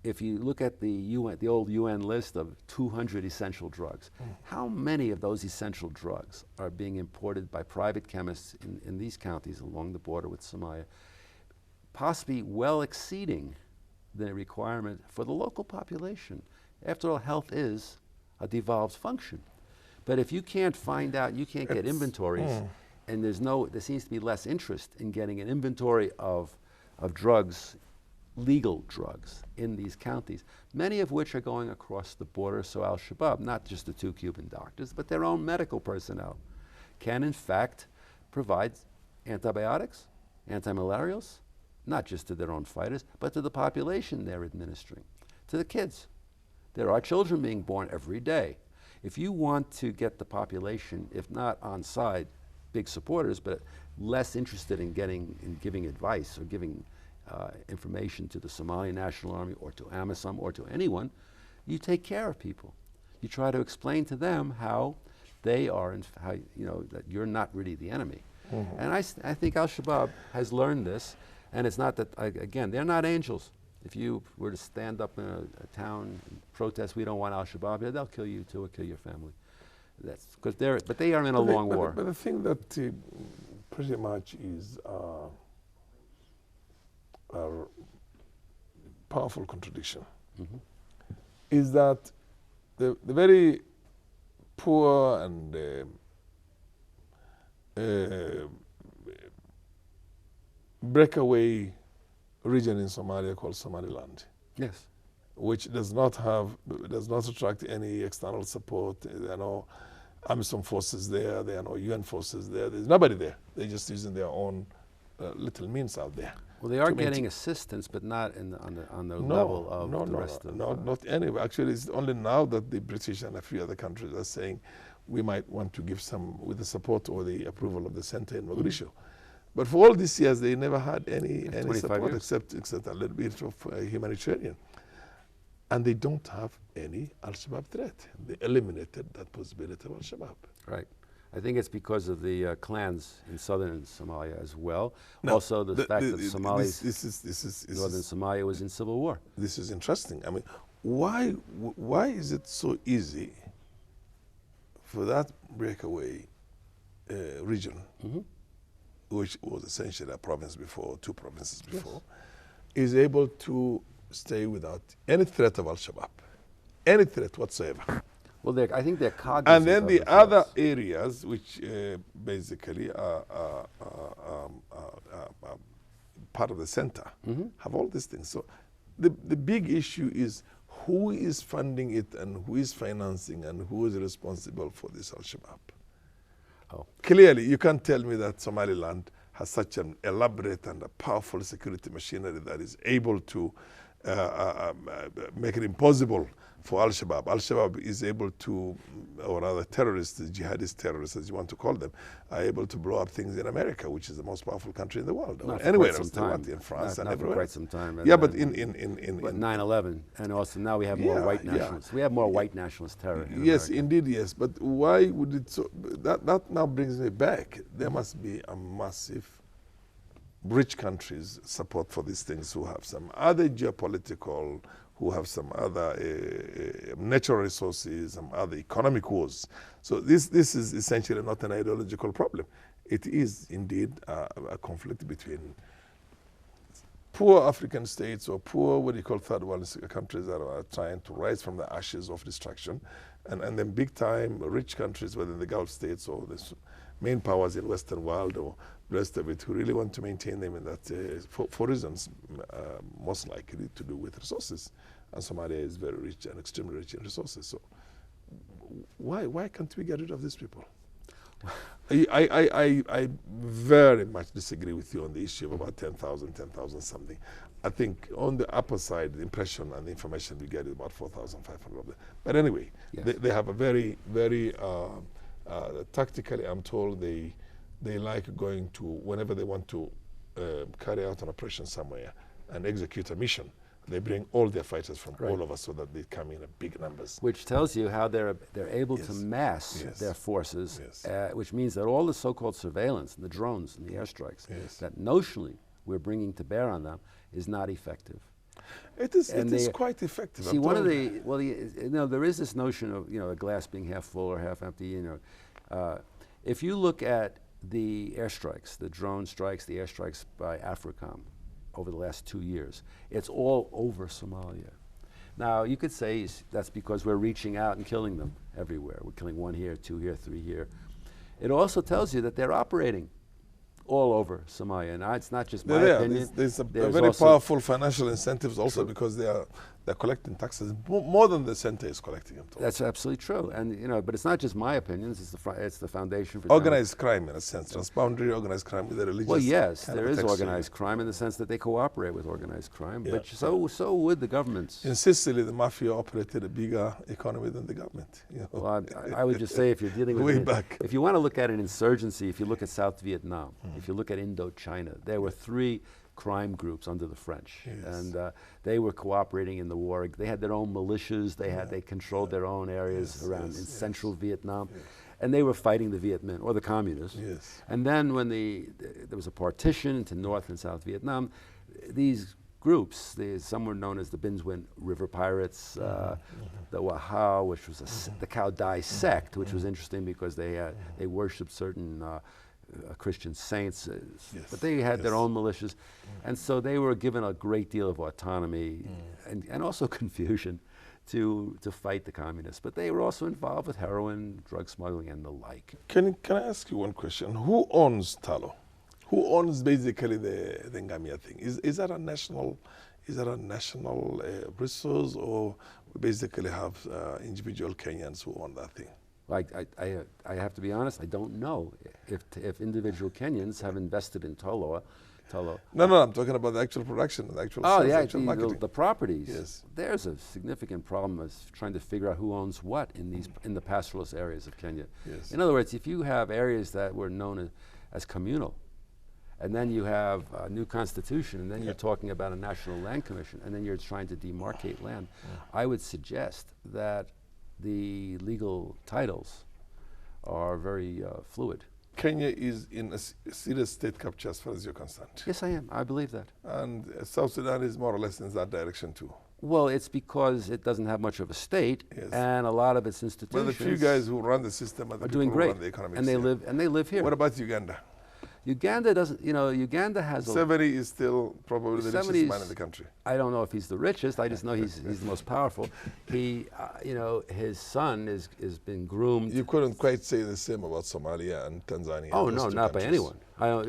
B: if you look at the old UN list of 200 essential drugs, how many of those essential drugs are being imported by private chemists in these counties along the border with Somalia, possibly well exceeding the requirement for the local population. After all, health is a devolved function. But if you can't find out, you can't get inventories, and there seems to be less interest in getting an inventory of drugs, legal drugs, in these counties, many of which are going across the border, so Al-Shabaab, not just the 2 Cuban doctors, but their own medical personnel, can in fact provide antibiotics, antimalarials, not just to their own fighters, but to the population they're administering, to the kids. There are children being born every day. If you want to get the population, if not on side, big supporters, but less interested in giving advice or giving information to the Somali National Army or to AMISOM or to anyone, you take care of people. You try to explain to them how they are, that you're not really the enemy. And I think Al-Shabaab has learned this. And it's not that, again, they're not angels. If you were to stand up in a town and protest, we don't want Al-Shabaab here, they'll kill you too or kill your family. But they are in a long war.
A: But the thing that pretty much is a powerful contradiction is that the very poor and breakaway region in Somalia called Somaliland.
B: Yes.
A: Which does not attract any external support. There are no AMISOM forces there are no UN forces there. There's nobody there. They're just using their own little means out there.
B: Well, they are
A: to maintain-
B: getting assistance, but not on the
A: No,
B: level of
A: no,
B: the
A: no,
B: rest
A: no,
B: of.
A: no, not anyway. Actually, it's only now that the British and a few other countries are saying we might want to give some with the support or the approval of the center in Mogadishu. But for all these years, they never had any
B: 25
A: support
B: years.
A: except a little bit of humanitarian. And they don't have any Al-Shabaab threat. They eliminated that possibility of Al-Shabaab.
B: Right. I think it's because of the clans in southern Somalia as well.
A: Now,
B: Also, the fact that Somalis,
A: this is
B: northern Somalia was in civil war.
A: this is interesting. I mean, why is it so easy for that breakaway region, which was essentially a province before, two provinces before, is able to stay without any threat of Al-Shabaab, any threat whatsoever?
B: Well, I think they're cognizant.
A: And then
B: of
A: the
B: threats.
A: other areas, which basically are part of the center, have all these things. So the big issue is who is funding it and who is financing and who is responsible for this Al-Shabaab.
B: Oh.
A: Clearly, you can't tell me that Somaliland has such an elaborate and a powerful security machinery that is able to make it impossible for Al-Shabaab. Al-Shabaab is able to, or rather terrorists, jihadist terrorists as you want to call them, are able to blow up things in America, which is the most powerful country in the world.
B: Not
A: or
B: for
A: anywhere
B: quite
A: else
B: some
A: they
B: time.
A: want, in France and
B: Not
A: everywhere.
B: for quite some time.
A: Yeah,
B: And
A: but
B: then-
A: in
B: 9/11, and also now we have more
A: Yeah,
B: white
A: yeah.
B: nationalists. We have more white nationalist terror. In
A: yes,
B: America.
A: indeed, yes. But why would it so? That now brings me back. There must be a massive, rich countries support for these things who have some other geopolitical, who have some other natural resources, some other economic wars. So this is essentially not an ideological problem. It is indeed a conflict between poor African states or poor, what do you call, third world countries that are trying to rise from the ashes of destruction, and then big time rich countries, whether the Gulf states or the main powers in Western world or the rest of it, who really want to maintain them in that for reasons most likely to do with resources. And Somalia is very rich and extremely rich in resources. So why can't we get rid of these people? I very much disagree with you on the issue of about 10,000 something. I think on the upper side, the impression and the information we get is about 4,500 of them. But anyway,
B: Yes.
A: they have a very, very, tactically, I'm told they like going to, whenever they want to carry out an operation somewhere and execute a mission, they bring all their fighters from
B: Right.
A: all over so that they come in big numbers.
B: Which tells you how they're able to
A: Yes.
B: mass
A: Yes.
B: their forces,
A: Yes.
B: which means that all the so-called surveillance and the drones and the airstrikes
A: Yes.
B: that notionally we're bringing to bear on them is not effective.
A: It is
B: And
A: quite effective.
B: See,
A: I'm
B: one of
A: told.
B: the well, there is this notion of a glass being half full or half empty. If you look at the airstrikes, the drone strikes, the airstrikes by AFRICOM over the last 2 years, it's all over Somalia. Now, you could say that's because we're reaching out and killing them everywhere. We're killing 1 here, 2 here, 3 here. It also tells you that they're operating all over Somalia. Now, it's not just my
A: They're there.
B: opinion.
A: There's a
B: There's
A: very
B: also-
A: powerful financial incentives also
B: True.
A: because they're collecting taxes more than the center is collecting them.
B: That's absolutely true, and but it's not just my opinions. It's the Foundation for
A: Organized crime, in a sense, transboundary organized crime with the religious.
B: Well, yes,
A: kind
B: there
A: of
B: is
A: texture.
B: organized crime in the sense that they cooperate with organized crime,
A: Yeah,
B: but so would the governments.
A: In Sicily, the mafia operated a bigger economy than the government.
B: Well, I would just say if you're dealing with
A: Way back.
B: if you want to look at an insurgency, if you look at South Vietnam, if you look at Indochina, there were 3 crime groups under the French,
A: Yes.
B: and they were cooperating in the war. They had their own militias. They controlled their own areas
A: Yes,
B: around
A: yes,
B: in
A: yes.
B: central Vietnam, and they were fighting the Viet Minh or the communists.
A: Yes.
B: And then when there was a partition into North and South Vietnam, these groups, some were known as the Binh Duen River Pirates, the Wahao, which was the Cao Dai sect, which was interesting because they worshipped certain Christian saints,
A: Yes,
B: but they had their
A: yes.
B: own militias, and so they were given a great deal of autonomy and also confusion to fight the communists. But they were also involved with heroin, drug smuggling, and the like.
A: Can I ask you one question? Who owns Talo? Who owns basically the Ngamia thing? Is that a national resource, or we basically have individual Kenyans who own that thing?
B: I have to be honest, I don't know if individual Kenyans have invested in Toloa Tolo.
A: No, I'm talking about the actual production, the actual
B: Oh,
A: sales,
B: yeah,
A: the actual marketing.
B: the properties.
A: Yes.
B: There's a significant problem as trying to figure out who owns what in these in the pastoralist areas of Kenya.
A: Yes.
B: In other words, if you have areas that were known as communal, and then you have a new constitution, and then you're talking about a national land commission, and then you're trying to demarcate land, I would suggest that the legal titles are very fluid.
A: Kenya is in a serious state capture as far as you're concerned.
B: Yes, I am. I believe that.
A: And South Sudan is more or less in that direction too.
B: Well, it's because it doesn't have much of a state,
A: Yes.
B: and a lot of its
A: But
B: institutions
A: the few guys who run the system are the
B: are
A: people
B: doing
A: who
B: great,
A: run the economics.
B: and they live here.
A: What about Uganda?
B: Uganda doesn't. Uganda has.
A: Museveni is still probably the richest
B: Museveni's-
A: man in the country.
B: I don't know if he's the richest. I just know he's the most powerful. He, his son is been groomed.
A: You couldn't quite say the same about Somalia and Tanzania.
B: Oh
A: those
B: no,
A: two
B: not by
A: countries.
B: anyone.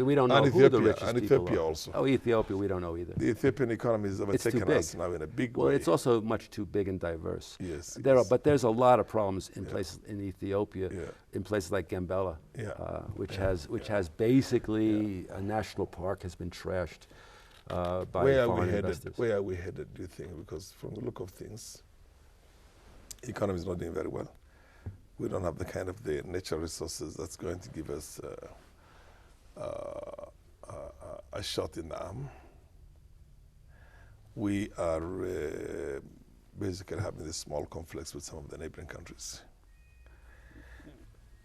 B: We don't know
A: And
B: who the
A: Ethiopia,
B: richest
A: and
B: people
A: Ethiopia
B: are.
A: also.
B: Oh, Ethiopia, we don't know either.
A: The Ethiopian economy has
B: It's too
A: overtaken
B: big.
A: us now in a big
B: Well,
A: way.
B: it's also much too big and diverse.
A: Yes,
B: There
A: yes.
B: but there's a lot of problems in places in Ethiopia,
A: Yeah.
B: in places like Gambela,
A: Yeah.
B: which has basically a national park has been trashed by
A: Where are we
B: foreign
A: headed?
B: investors.
A: Where are we headed, do you think? Because from the look of things, the economy is not doing very well. We don't have the kind of the natural resources that's going to give us a shot in the arm. We are basically having this small conflicts with some of the neighboring countries.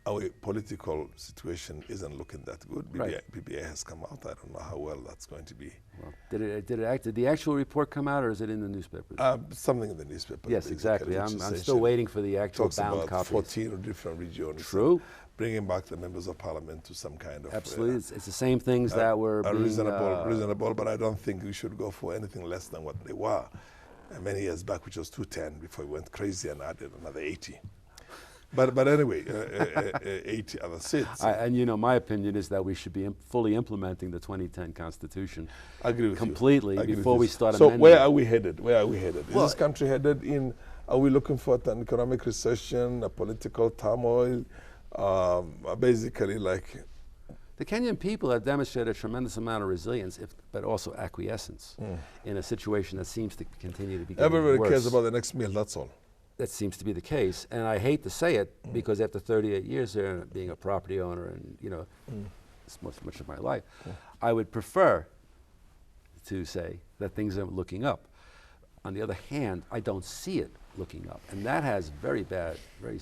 A: Our political situation isn't looking that good.
B: Right.
A: BBI has come out. I don't know how well that's going to be.
B: Well, did the actual report come out, or is it in the newspapers?
A: Something in the newspaper.
B: Yes,
A: basically,
B: exactly.
A: which
B: I'm still
A: essentially
B: waiting for the actual
A: talks
B: bound
A: about
B: copies.
A: 14 different regions.
B: True.
A: Bringing back the members of parliament to some kind of
B: Absolutely, it's the same things that were being
A: reasonable, but I don't think we should go for anything less than what they were many years back, which was 210 before we went crazy and added another 80. But anyway, 80 other seats.
B: My opinion is that we should be fully implementing the 2010 Constitution.
A: I agree with
B: completely
A: you. I agree
B: before
A: with
B: we
A: you.
B: start
A: So
B: amending.
A: where are we headed? Where are we headed? Is
B: Well,
A: this country headed in? Are we looking for an economic recession, a political turmoil? Basically, like
B: The Kenyan people have demonstrated a tremendous amount of resilience, but also acquiescence in a situation that seems to continue to be getting
A: everybody
B: worse.
A: cares about the next meal. That's all.
B: That seems to be the case, and I hate to say it because after 38 years there, being a property owner, and it's much of my life, I would prefer to say that things are looking up. On the other hand, I don't see it looking up, and that has very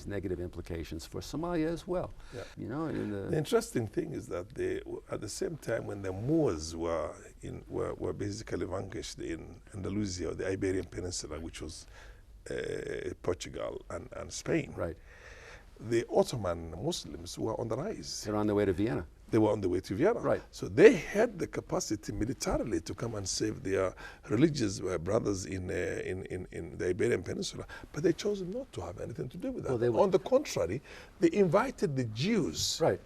B: negative implications for Somalia as well.
A: Yeah. The interesting thing is that at the same time when the Moors were basically vanquished in Andalusia, or the Iberian Peninsula, which was Portugal and Spain,
B: right,
A: the Ottoman Muslims were on the rise.
B: they're on their way to Vienna.
A: They were on the way to Vienna.
B: Right.
A: So they had the capacity militarily to come and save their religious brothers in the Iberian Peninsula, but they chose not to have anything to do with that.
B: Well,
A: on the contrary, they invited the Jews
B: Right.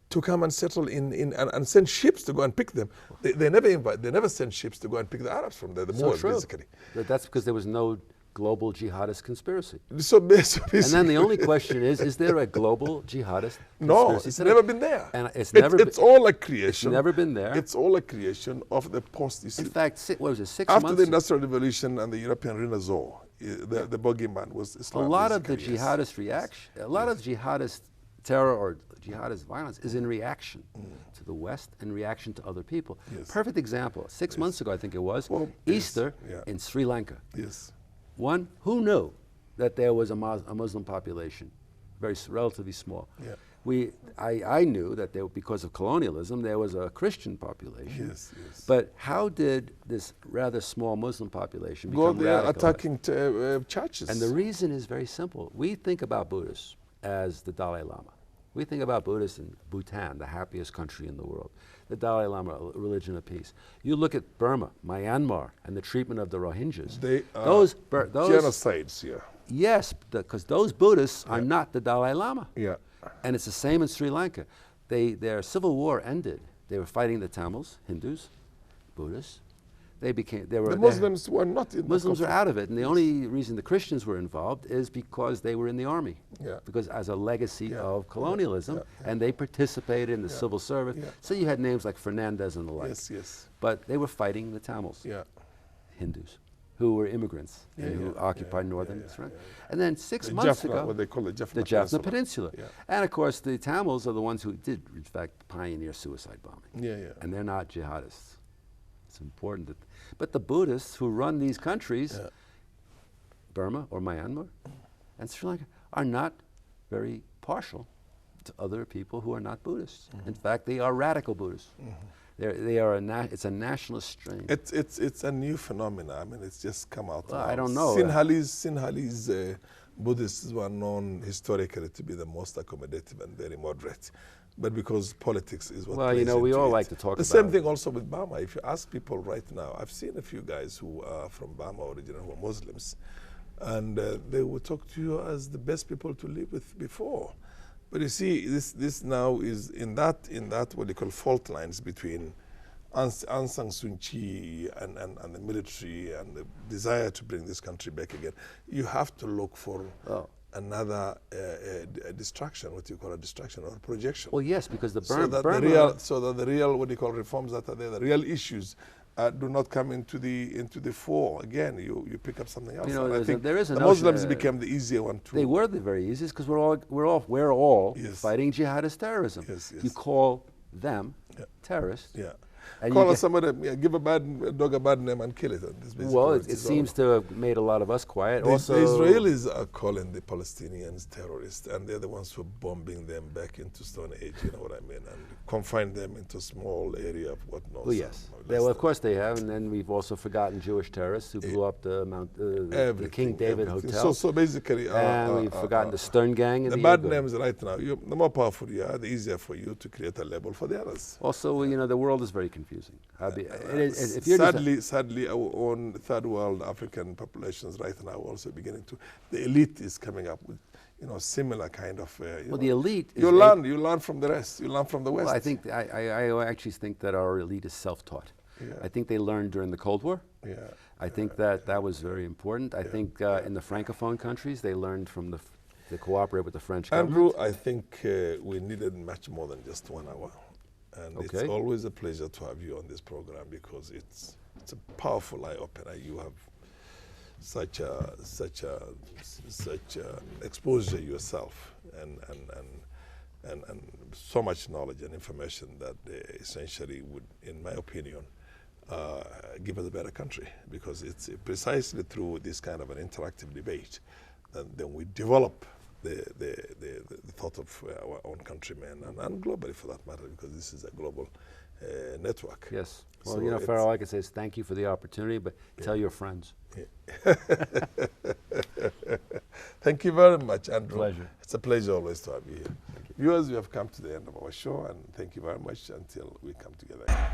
A: to come and settle and send ships to go and pick them. They never sent ships to go and pick the Arabs from there, the
B: So
A: Moors,
B: true.
A: basically.
B: That's because there was no global jihadist conspiracy.
A: So basically,
B: And then the only question is there a global jihadist
A: no,
B: conspiracy
A: it's
B: today?
A: never been there.
B: And it's
A: all a creation.
B: It's never been there.
A: It's all a creation of the post.
B: In fact, what was it, 6
A: After
B: months
A: the Industrial Revolution and the European Renaissance, the bogeyman was
B: a
A: Islam.
B: lot of the
A: basically, yes.
B: jihadist reaction, a lot of jihadist terror or jihadist violence is in reaction to the West and reaction to other people.
A: Yes.
B: Perfect example, 6 months ago I think it was,
A: Well, yes,
B: Easter
A: yeah.
B: in Sri Lanka.
A: Yes.
B: One, who knew that there was a Muslim population, relatively small.
A: Yeah.
B: I knew that because of colonialism there was a Christian population.
A: Yes, yes.
B: But how did this rather small Muslim population
A: Go
B: become
A: there
B: radicalized?
A: attacking churches.
B: And the reason is very simple. We think about Buddhists as the Dalai Lama. We think about Buddhists in Bhutan, the happiest country in the world. The Dalai Lama, a religion of peace. You look at Burma, Myanmar, and the treatment of the Rohingyas.
A: They are
B: those
A: genocides, yeah.
B: Yes, because those Buddhists are not the Dalai Lama.
A: Yeah.
B: And it's the same in Sri Lanka. Their civil war ended. They were fighting the Tamils, Hindus, Buddhists. They were
A: The Muslims were not in
B: Muslims
A: the
B: are out of it, and the only reason the Christians were involved is because they were in the army.
A: Yeah.
B: Because as a legacy
A: Yeah.
B: of colonialism, and they participated in the civil service.
A: Yeah.
B: So you had names like Fernandez and the like.
A: Yes, yes.
B: But they were fighting the Tamils,
A: Yeah.
B: Hindus, who were immigrants
A: Yeah,
B: and who
A: yeah,
B: occupied
A: yeah,
B: northern
A: yeah,
B: Sri Lanka.
A: yeah.
B: And then 6
A: The
B: months
A: Jaffna,
B: ago,
A: what they call the Jaffna
B: the Jaffna Peninsula.
A: Yeah.
B: And of course, the Tamils are the ones who did, in fact, pioneer suicide bombing.
A: Yeah, yeah.
B: And they're not jihadists. It's important that, but the Buddhists who run these countries,
A: Yeah.
B: Burma or Myanmar and Sri Lanka, are not very partial to other people who are not Buddhists. In fact, they are radical Buddhists. They are it's a nationalist strain.
A: It's a new phenomenon. I mean, it's just come out.
B: Well,
A: now.
B: I don't know.
A: Sinhalese Buddhists were known historically to be the most accommodative and very moderate. But because politics is what
B: Well, you
A: plays
B: know, we
A: into
B: all
A: it.
B: like to talk
A: the
B: about
A: same
B: it.
A: thing also with Burma. If you ask people right now, I've seen a few guys who are from Burma originally who are Muslims, and they will talk to you as the best people to live with before. But you see, this now is in that what they call fault lines between Aung San Suu Kyi and the military and the desire to bring this country back again. You have to look for another distraction, what you call a distraction or a projection.
B: Well, yes, because the
A: so that the real what you call reforms that are there, the real issues do not come into the fore. Again, you pick up something else.
B: You know,
A: And I think
B: there is a
A: the
B: notion,
A: Muslims became the easier one to.
B: They were the very easiest because we're all
A: Yes.
B: fighting jihadist terrorism.
A: Yes, yes.
B: You call them terrorists.
A: Yeah.
B: And
A: Call
B: you
A: us somebody, give a dog a bad name and kill it. And this basically
B: well,
A: what
B: it
A: it's all
B: seems
A: about.
B: to have made a lot of us quiet.
A: The
B: Also,
A: Israelis are calling the Palestinians terrorists, and they're the ones who are bombing them back into Stone Age, you know what I mean, and confine them into a small area of whatnot.
B: well, yes. Well, of course they have, and then we've also forgotten Jewish terrorists who blew up the the King David Hotel.
A: So basically,
B: and we've forgotten the Stern Gang. And
A: the bad names right now. The more powerful you are, the easier for you to create a label for the others.
B: Also, you know, the world is very confusing. If you're
A: Sadly, our own third world African populations right now are also beginning to. The elite is coming up with, similar kind of.
B: well, the elite.
A: You learn from the rest. You learn from the West.
B: Well, I think I actually think that our elite is self-taught.
A: Yeah.
B: I think they learned during the Cold War.
A: Yeah.
B: I think that was very important. I think in the Francophone countries they learned from they cooperate with the French government.
A: Andrew, I think we needed much more than just 1 hour. And
B: Okay.
A: it's always a pleasure to have you on this program because it's a powerful eye opener. You have such exposure yourself and so much knowledge and information that essentially would, in my opinion, give us a better country, because it's precisely through this kind of an interactive debate that then we develop the thought of our own countrymen and globally for that matter, because this is a global network.
B: Yes. Well,
A: So
B: Farrell, all I can say is thank you for the opportunity, but tell your friends.
A: Thank you very much, Andrew.
B: Pleasure.
A: It's a pleasure always to have you here. Viewers, we have come to the end of our show, and thank you very much until we come together again.